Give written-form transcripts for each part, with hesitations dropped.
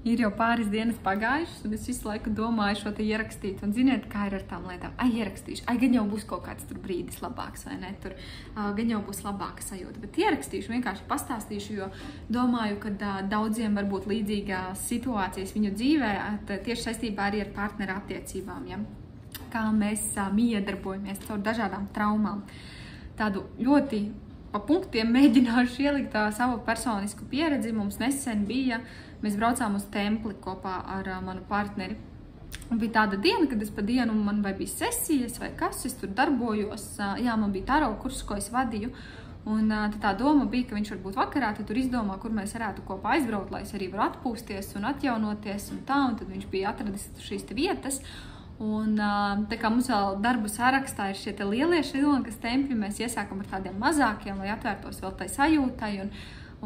Ir jau pāris dienas pagājušas, un es visu laiku domāju šo te ierakstīt. Un ziniet, kā ir ar tām lietām? Ierakstīšu. Gan jau būs kaut kāds tur brīdis labāks, vai ne? Tur gan jau būs labāka sajūta. Bet ierakstīšu, vienkārši pastāstīšu, jo domāju, ka daudziem var būt līdzīgās situācijas viņu dzīvē, tieši saistībā arī ar partneru attiecībām, ja? Kā mēs iedarbojamies caur dažādām traumām. Tādu ļoti pa punktiem mēģināšu ielikt savu personisku pieredzi. Mums nesen bija, mēs braucām uz templi kopā ar manu partneri. Un bija tāda diena, kad es pa dienu man vai bija sesijas vai kas, es tur darbojos. Jā, man bija taro kurs, ko es vadīju. Un tā doma bija, ka viņš varbūt vakarā tur izdomā, kur mēs varētu kopā aizbraukt, lai es arī varu atpūsties un atjaunoties un tā. Un tad viņš bija atradis šīs vietas. Un tā kā mums vēl darbu sarakstā ir šie lielie Šrilankas tempļi, mēs iesākam ar tādiem mazākiem, lai atvērtos vēl tai sajūtai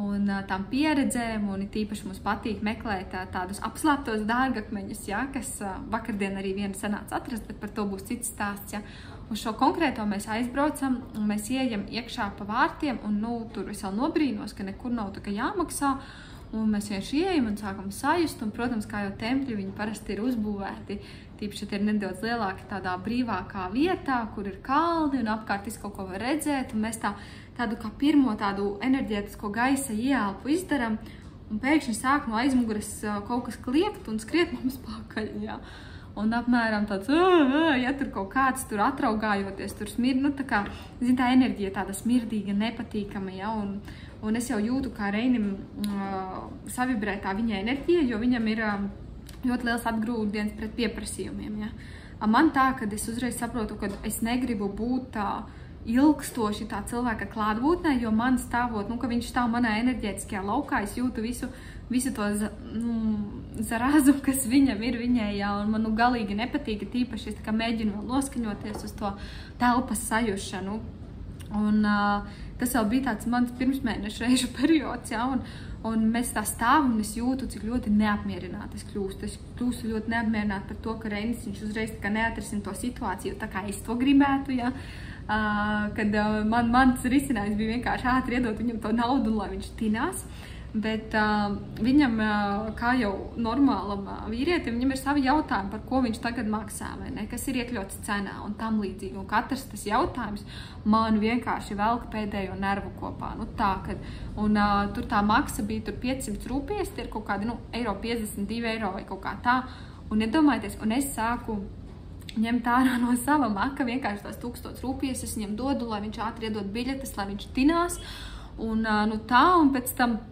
un tām pieredzēm, un tīpaši mums patīk meklēt tādus apslēptos dārgakmeņus, ja, kas vakardien arī viena sanāca atrast, bet par to būs cits stāsts. Ja. Uz šo konkrēto mēs aizbraucam, un mēs ieejam iekšā pa vārtiem, un tur es vēl nobrīnos, ka nekur nav tā kā jāmaksā. Un mēs vienkārši ieejam un sākam sajust, un, protams, kā jau tempļi, viņi parasti ir uzbūvēti. Tīpaši šeit ir nedaudz lielāki tādā brīvākā vietā, kur ir kalni un apkārt kaut ko var redzēt. Un mēs tādu kā pirmo tādu enerģētisko gaisa ieelpu izdaram, un pēkšņi sāk no aizmuguras kaut kas kliegt un skriet mums pakaļ. Jā. Un apmēram tāds, ja tur kaut kāds tur atraugājoties, tur smird, tā kā, zin, tā enerģija tāda smirdīga, nepatīkama, ja, un es jau jūtu, kā Reinim savibrē tā viņa enerģija, jo viņam ir ļoti liels atgrūdiens pret pieprasījumiem, ja. Man tā, kad es uzreiz saprotu, ka es negribu būt ilgstoši tā cilvēka klātbūtnē, jo man stāvot, ka viņš stāv manā enerģētiskajā laukā, es jūtu visu to zarazu, kas viņam ir viņējā, un man galīgi nepatīk, tīpaši es mēģinu vēl noskaņoties uz to telpas sajušanu. Un tas vēl bija tāds mans pirmsmēneša reižu periods, ja, un mēs tā stāvam, un es jūtu, cik ļoti neapmierināta es kļūstu. Es kļūstu ļoti neapmierināta par to, ka Reinis viņš uzreiz neatrisina to situāciju, tā kā es to gribētu, ja. Kad mans risinājums bija vienkārši ātri iedot viņam to naudu, lai viņš tinās. Bet viņam, kā jau normālam vīrietim, viņam ir savi jautājumi, par ko viņš tagad maksā, vai ne, kas ir iekļauts cenā un tam līdzīgi. Un katrs tas jautājums man vienkārši velk pēdējo nervu kopā. Tur tā maksa bija tur 500 rūpijas, tie ir kaut kādi, eiro 52 eiro vai kaut kā tā. Un iedomājieties, un es sāku ņemt ārā no sava maka vienkārši tās 1000 rūpijas, es viņam dodu, lai viņš ātri iedod biļetes, lai viņš tinās. Un pēc tam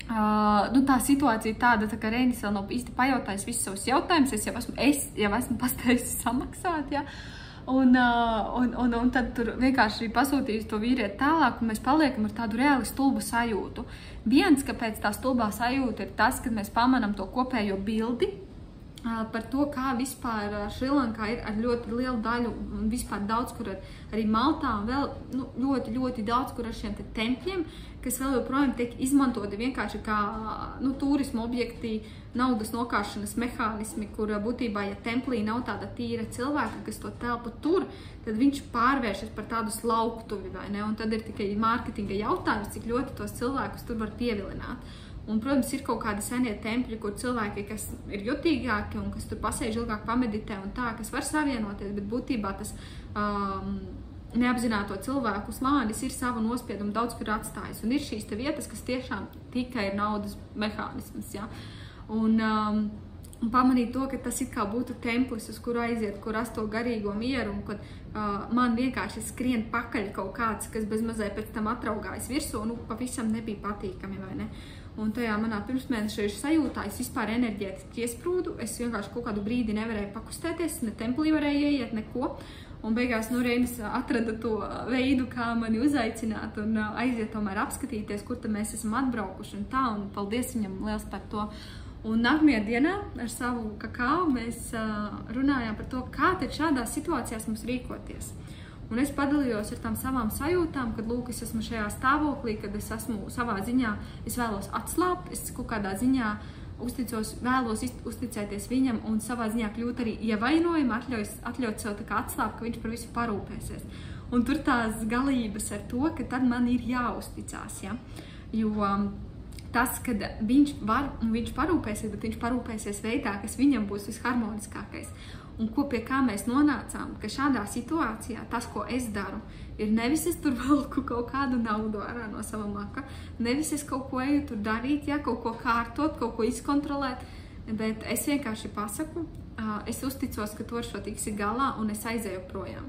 tā situācija tāda, ka Reinis vēl nav īsti pajautājis visus savus jautājumus, es jau esmu paspējusi samaksāt, ja. Un tad tur vienkārši pasūtījusi to vīrieti tālāk, un mēs paliekam ar tādu reāli stulbu sajūtu. Viens, kāpēc tā stulbā sajūta ir tas, kad mēs pamanam to kopējo bildi, par to, kā vispār Šrilankā ir ar ļoti lielu daļu, un vispār daudz, kur arī Maltā, un vēl ļoti, ļoti daudz, kur ar šiem tempļiem, kas vēl joprojām tiek izmantoti vienkārši kā turismu objekti, naudas nokāršanas mehānismi, kur būtībā, ja templī nav tāda tīra cilvēka, kas to telpu tur, tad viņš pārvēršas par tādu slauktuvi, vai ne? Un tad ir tikai mārketinga jautājums, cik ļoti tos cilvēkus tur var pievilināt. Un, protams, ir kaut kādi senie tempļi, kur cilvēki, kas ir jutīgāki un kas tur pasēž ilgāk pameditē un tā, kas var savienoties, bet būtībā tas neapzināto cilvēku slānis ir savu nospiedumu daudz kur atstājis. Un ir šīs te vietas, kas tiešām tikai ir naudas mehānisms, ja. Un pamanīt to, ka tas it kā būtu templis, uz kuru aiziet, kur rast to garīgo mieru, un kad man vienkārši skrien pakaļ kaut kāds, kas bez mazai pēc tam atraugājas virsū, pavisam nebija patīkami, vai ne? Un tajā manā pirmsmēneša sajūtā es vispār enerģētiski iesprūdu, es vienkārši kaut kādu brīdi nevarēju pakustēties, ne templī varēju ieiet, neko. Un beigās Reinis atrada to veidu, kā mani uzaicināt un aiziet tomēr apskatīties, kur tad mēs esam atbraukuši un tā, un paldies viņam liels par to. Un nākamajā dienā ar savu kakao mēs runājām par to, kā tad šādās situācijās mums rīkoties. Un es padalījos ar tām savām sajūtām, kad, lūk, es esmu šajā stāvoklī, kad es esmu savā ziņā, es vēlos atslābt, es kaut kādā ziņā vēlos uzticēties viņam un savā ziņā kļūt arī ievainojumi, atļaut sev tā kā atslābt, ka viņš par visu parūpēsies. Un tur tās galības ar to, ka tad man ir jāuzticās, ja? Jo tas, kad viņš var un viņš parūpēsies, bet viņš parūpēsies veidā, kas viņam būs visharmoniskākais. Un pie kā mēs nonācām, ka šādā situācijā tas, ko es daru, ir nevis es tur velku kaut kādu naudu ārā no sava maka, nevis es kaut ko eju tur darīt, ja, kaut ko kārtot, kaut ko izkontrolēt, bet es vienkārši pasaku, es uzticos, ka to ar šo tiksi galā un es aizēju projām.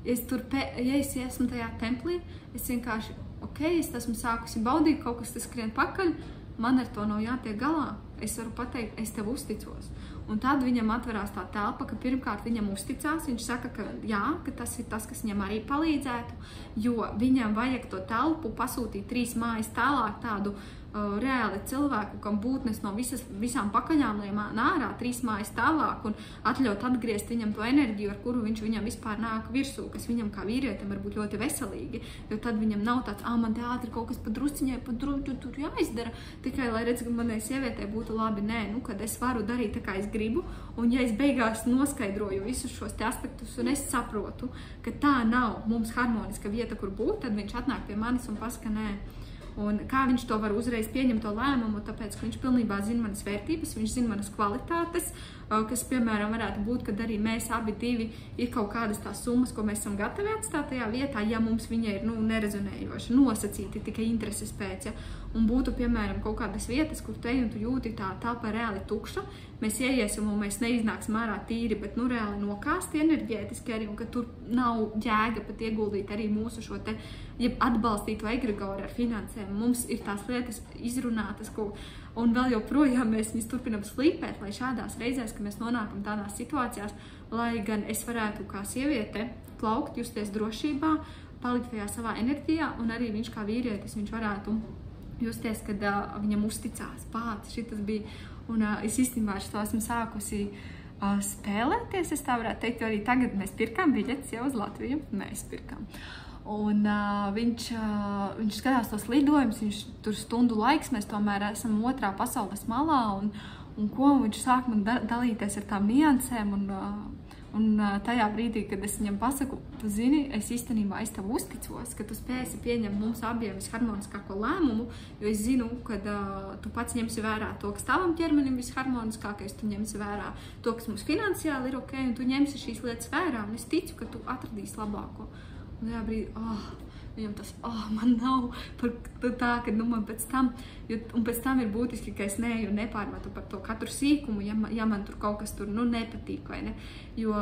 Ja es esmu tajā templī, es vienkārši, es esmu sākusi baudīt, kaut kas tas skrien pakaļ, man ar to nav jātiek galā. Es varu pateikt, es tev uzticos. Un tad viņam atverās tā telpa, ka pirmkārt viņam uzticās, viņš saka, ka jā, ka tas ir tas, kas viņam arī palīdzētu, jo viņam vajag to telpu pasūtīt 3 mājas tālāk tādu reāli cilvēku, kam būtnes no visām pakaļām ārā 3 mājas tālāk un atļaut atgriezt viņam to enerģiju, ar kuru viņš viņam vispār nāk virsū, kas viņam kā vīrietim var būt ļoti veselīgi, jo tad viņam nav tāds, man te ātri kaut kas padrusciņai, tur jāizdara, tikai, lai redz, ka manai sievietei būtu labi, kad es varu darīt tā, kā es gribu, un ja es beigās noskaidroju visus šos te aspektus, un es saprotu, ka tā nav mums harmoniska vieta, kur būt, tad viņš atnāk pie manis un pasaka, nē. Un kā viņš to var uzreiz pieņemt to lēmumu, tāpēc, ka viņš pilnībā zina manas vērtības, viņš zina manas kvalitātes, kas, piemēram, varētu būt, kad arī mēs abi divi ir kaut kādas tās summas, ko mēs esam gatavi atstāt tajā vietā, ja mums viņa ir, nerezonējoša, nosacīti tikai intereses pēc, ja, un būtu, piemēram, kaut kādas vietas, kur te un tu jūti tā telpa reāli tukša, mēs ieiesim un mēs neiznāksim ārā tīri, bet, reāli nokāsti enerģētiski arī, un ka tur nav jēga pat ieguldīt arī mūsu šo te, ja atbalstītu egregoru ar finansēm. Mums ir tās lietas izrunātas, un vēl joprojām mēs viņas turpinam slīpēt, lai šādās reizēs, ka mēs nonākam tādās situācijās, lai gan es varētu kā sieviete plaukt, justies drošībā, palikt tajā savā enerģijā, un arī viņš kā vīrietis, viņš varētu justies, kad viņam uzticās pats, šitas bija, un es īstenībā šo esmu sākusi spēlēties, es tā varētu teikt, jo arī tagad mēs pirkām biļetes jau uz Latviju, mēs pirkām. Un viņš skatās tos lidojumus, viņš tur stundu laiks, mēs tomēr esam otrā pasaules malā, un viņš sāk man dalīties ar tām niansēm, un tajā brīdī, kad es viņam pasaku, tu zini, es īstenībā tev uzticos, ka tu spēsi pieņemt mums abiem visharmoniskāko lēmumu, jo es zinu, ka tu pats ņemsi vērā to, kas tavam ķermenim visharmoniskākais, tu ņemsi vērā to, kas mums finansiāli ir ok, un tu ņemsi šīs lietas vērā, un es ticu, ka tu atradīsi labāko. Un tajā brīdī, viņam tas, man nav par tā, ka man pēc tam, un pēc tam ir būtiski, ka es neeju un nepārmetu par to katru sīkumu, ja man tur kaut kas tur, nepatīk, vai ne, jo,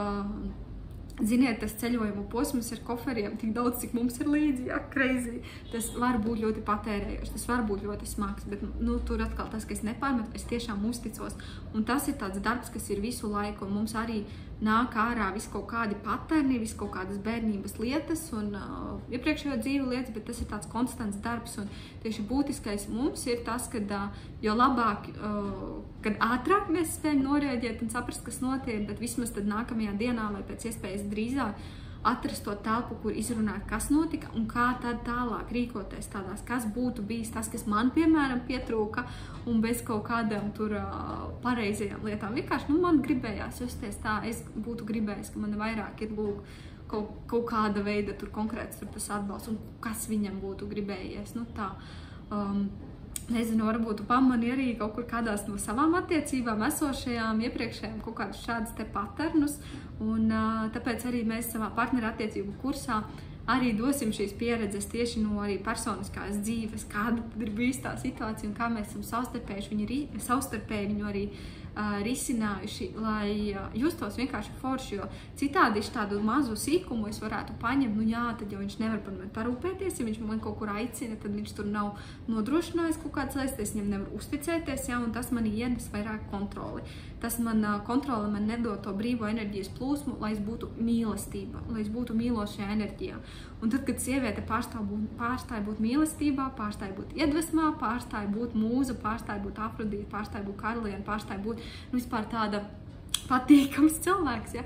ziniet, tas ceļojumu posms ar koferiem, tik daudz, cik mums ir līdzi, crazy, tas var būt ļoti patērējoši, tas var būt ļoti smags, bet, tur atkal tas, ka es nepārmetu, es tiešām uzticos, un tas ir tāds darbs, kas ir visu laiku, un mums arī nāk ārā visu kaut kādi paterni, visu kaut kādas bērnības lietas un iepriekšējo dzīvu lietas, bet tas ir tāds konstants darbs, un tieši būtiskais mums ir tas, kad jo labāk, kad ātrāk mēs spējam norēģēt un saprast, kas notiek, bet vismaz tad nākamajā dienā, lai pēc iespējas drīzāk atrast to telpu, kur izrunāt, kas notika un kā tad tālāk rīkoties tādās, kas būtu bijis tas, kas man, piemēram, pietrūka un bez kaut kādām tur pareizajām lietām. Vienkārši, man gribējās justies tā, es būtu gribējis, ka man vairāk ir kaut kāda veida tur konkrēts tur tas atbalsts un kas viņam būtu gribējies, tā. Nezinu, varbūt tu pamani arī kaut kur kādās no savām attiecībām esošajām, iepriekšējām kaut kādus šādus te paternus, un tāpēc arī mēs savā partneru attiecību kursā arī dosim šīs pieredzes tieši no arī personiskās dzīves, kāda ir bijis tā situācija un kā mēs esam savstarpēji viņu arī risinājuši, lai justos vienkārši forši, jo citādi tādu mazu sīkumu es varētu paņemt, tad jau viņš nevar par mani parūpēties, ja viņš man kaut kur aicina, tad viņš tur nav nodrošinājis kaut kāds lietas, es viņam nevaru uzticēties, un tas man ienes vairāk kontroli. Tas kontrole man nedod to brīvo enerģijas plūsmu, lai es būtu mīlestība, lai es būtu mīlošajā enerģijā. Un tad, kad sieviete pārstāja būt mīlestībā, pārstāja būt iedvesmā, pārstāja būt mūza, pārstāja būt Afrodīte, pārstāja būt karaliene, pārstāja būt vispār tāda patīkams cilvēks, ja?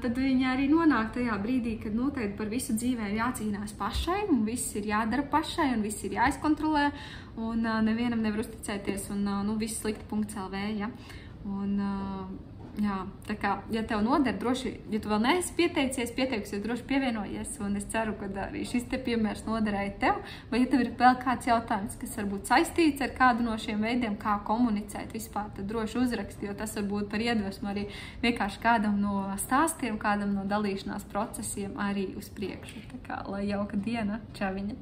Tad viņa arī nonāk tajā brīdī, kad noteikti par visu dzīvē ir jācīnās pašai, un viss ir jādara pašai, un viss ir jāizkontrolē, un nevienam nevar uzticēties, un viss slikti.lv, ja? Un Jā, tā kā, ja tev noder, droši, ja tu vēl neesi pieteiksies, droši pievienojies, un es ceru, ka arī šis te piemērs noderēja tev, vai ja tev ir vēl kāds jautājums, kas varbūt saistīts ar kādu no šiem veidiem, kā komunicēt vispār, tad droši uzraksti, jo tas var būt par iedvesmu arī vienkārši kādam no stāstiem, kādam no dalīšanās procesiem arī uz priekšu. Tā kā, lai jauka diena, čaviņa!